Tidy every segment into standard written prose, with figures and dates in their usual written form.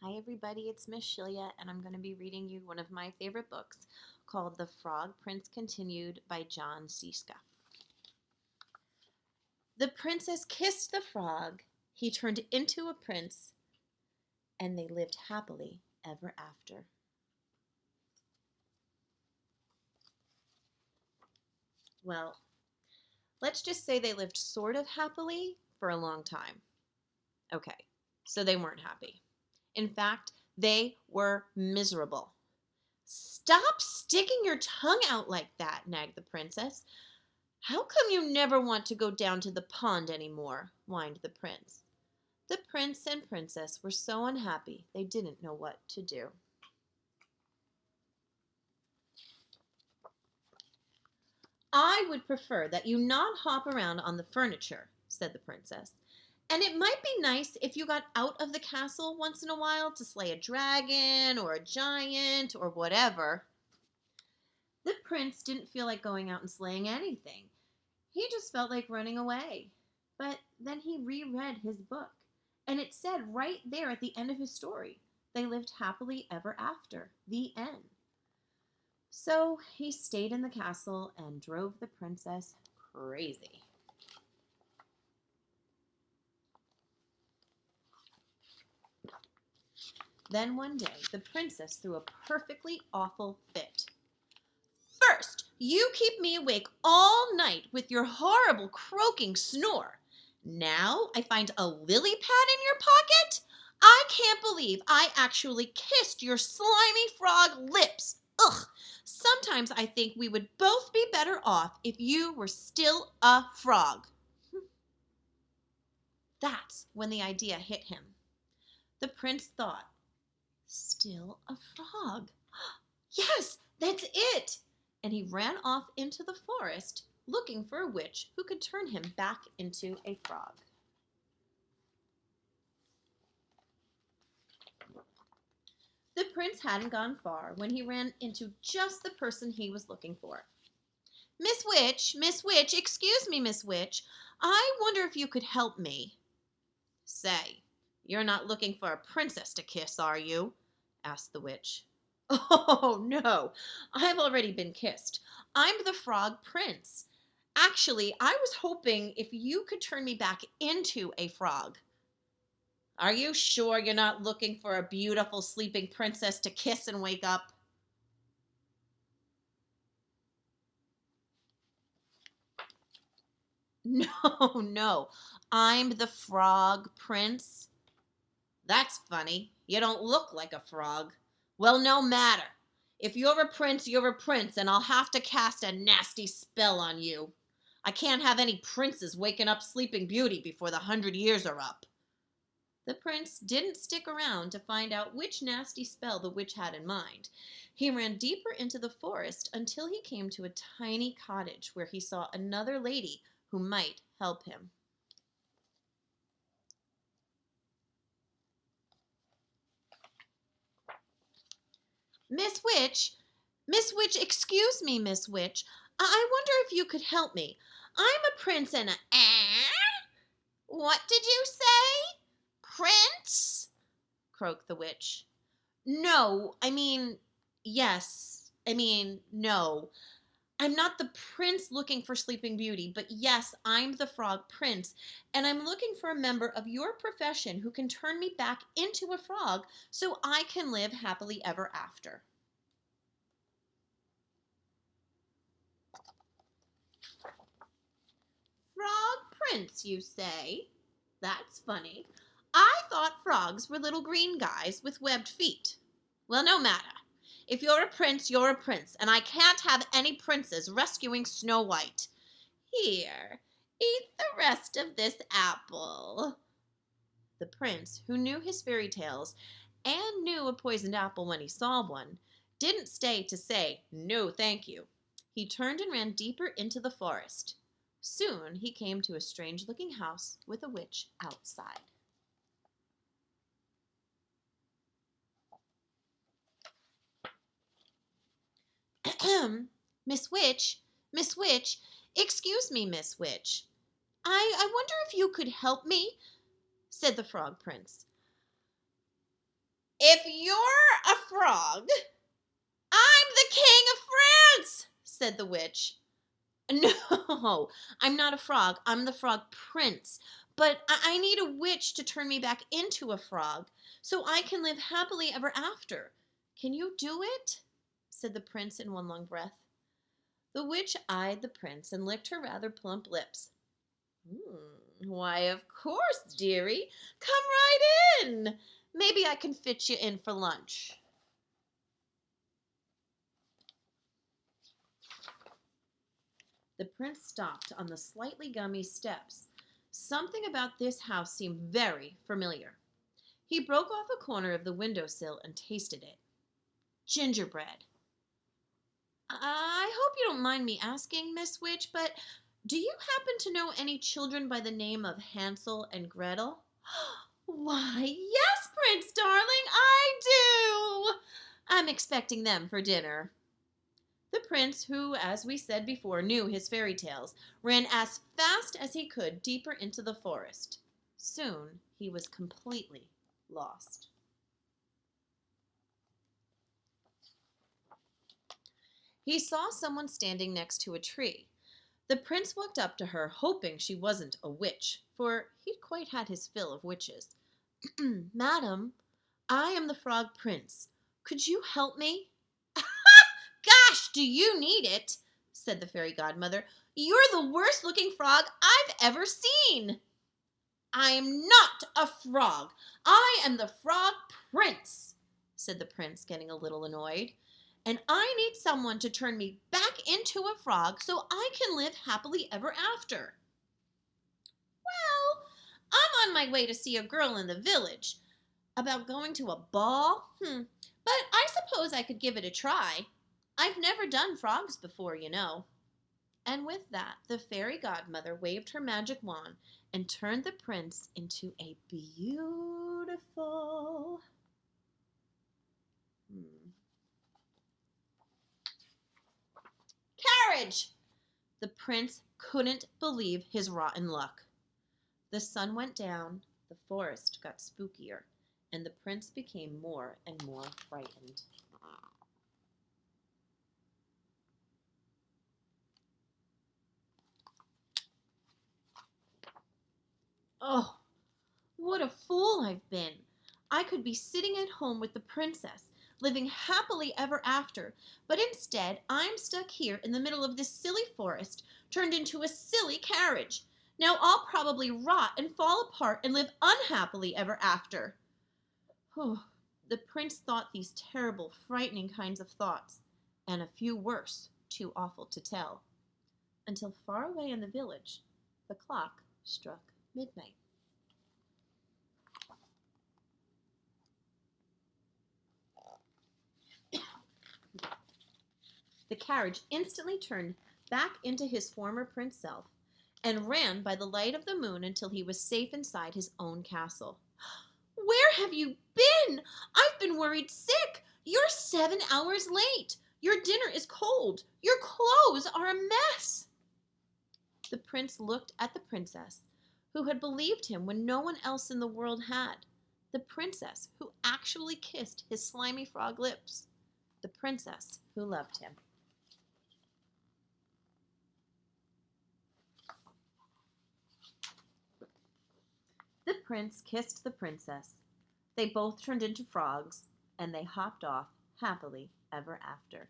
Hi everybody, it's Miss Shilia, and I'm going to be reading you one of my favorite books called The Frog Prince Continued by Jon Scieszka. The princess kissed the frog, he turned into a prince, and they lived happily ever after. Well, let's just say they lived sort of happily for a long time. Okay, so they weren't happy. In fact, they were miserable. "Stop sticking your tongue out like that," nagged the princess. "How come you never want to go down to the pond anymore?" whined the prince. The prince and princess were so unhappy they didn't know what to do. "I would prefer that you not hop around on the furniture," said the princess. "And it might be nice if you got out of the castle once in a while to slay a dragon or a giant or whatever." The prince didn't feel like going out and slaying anything. He just felt like running away. But then he reread his book, and it said right there at the end of his story, they lived happily ever after. The end. So he stayed in the castle and drove the princess crazy. Then one day, the princess threw a perfectly awful fit. "First, you keep me awake all night with your horrible croaking snore. Now I find a lily pad in your pocket? I can't believe I actually kissed your slimy frog lips. Ugh! Sometimes I think we would both be better off if you were still a frog." That's when the idea hit him. The prince thought, "Still a frog. Yes, that's it!" And he ran off into the forest looking for a witch who could turn him back into a frog. The prince hadn't gone far when he ran into just the person he was looking for. Miss Witch, excuse me, Miss Witch. I wonder if you could help me." "Say, you're not looking for a princess to kiss, are you?" asked the witch. "Oh, no, I've already been kissed. I'm the frog prince. Actually, I was hoping if you could turn me back into a frog." "Are you sure you're not looking for a beautiful sleeping princess to kiss and wake up?" "No, no, I'm the frog prince." "That's funny. You don't look like a frog." "Well, no matter. If you're a prince, you're a prince, and I'll have to cast a nasty spell on you. I can't have any princes waking up Sleeping Beauty before the 100 years are up." The prince didn't stick around to find out which nasty spell the witch had in mind. He ran deeper into the forest until he came to a tiny cottage where he saw another lady who might help him. Miss Witch, excuse me, Miss Witch. I wonder if you could help me. I'm a prince and a... What did you say? Prince?" croaked the witch. No. I'm not the prince looking for Sleeping Beauty, but yes, I'm the frog prince, and I'm looking for a member of your profession who can turn me back into a frog so I can live happily ever after. "Frog prince, you say? That's funny. I thought frogs were little green guys with webbed feet. Well, no matter. If you're a prince, you're a prince, and I can't have any princes rescuing Snow White. Here, eat the rest of this apple." The prince, who knew his fairy tales and knew a poisoned apple when he saw one, didn't stay to say, "No, thank you." He turned and ran deeper into the forest. Soon he came to a strange-looking house with a witch outside. Miss Witch, Miss Witch, excuse me, Miss Witch. I wonder if you could help me," said the Frog Prince. If you're a frog, I'm the king of France, said the witch. No, I'm not a frog. I'm the frog prince. But I need a witch to turn me back into a frog so I can live happily ever after. Can you do it? Said the prince in one long breath. The witch eyed the prince and licked her rather plump lips. Why, of course, dearie. Come right in. Maybe I can fit you in for lunch. The prince stopped on the slightly gummy steps. Something about this house seemed very familiar. He broke off a corner of the windowsill and tasted it. Gingerbread. I hope you don't mind me asking, Miss Witch, but do you happen to know any children by the name of Hansel and Gretel? Why, yes, Prince darling, I do. I'm expecting them for dinner. The prince, who, as we said before, knew his fairy tales, ran as fast as he could deeper into the forest. Soon he was completely lost. He saw someone standing next to a tree. The prince walked up to her, hoping she wasn't a witch, for he'd quite had his fill of witches. Madam, I am the frog prince. Could you help me? Gosh, do you need it? Said the fairy godmother. You're the worst looking frog I've ever seen. I am not a frog. I am the frog prince, said the prince, getting a little annoyed. And I need someone to turn me back into a frog so I can live happily ever after. Well, I'm on my way to see a girl in the village. About going to a ball? But I suppose I could give it a try. I've never done frogs before, you know. And with that, the fairy godmother waved her magic wand and turned the prince into a beautiful carriage. The prince couldn't believe his rotten luck. The sun went down, the forest got spookier, and the prince became more and more frightened. Oh, what a fool I've been. I could be sitting at home with the princess, living happily ever after, but instead I'm stuck here in the middle of this silly forest, turned into a silly carriage. Now I'll probably rot and fall apart and live unhappily ever after. Oh, the prince thought these terrible, frightening kinds of thoughts, and a few worse, too awful to tell, until far away in the village, the clock struck midnight. The carriage instantly turned back into his former prince self and ran by the light of the moon until he was safe inside his own castle. Where have you been? I've been worried sick. You're 7 hours late. Your dinner is cold. Your clothes are a mess. The prince looked at the princess, who had believed him when no one else in the world had. The princess who actually kissed his slimy frog lips. The princess who loved him. The prince kissed the princess. They both turned into frogs, and they hopped off happily ever after.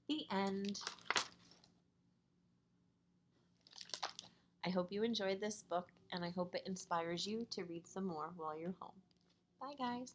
The end. I hope you enjoyed this book, and I hope it inspires you to read some more while you're home. Bye, guys.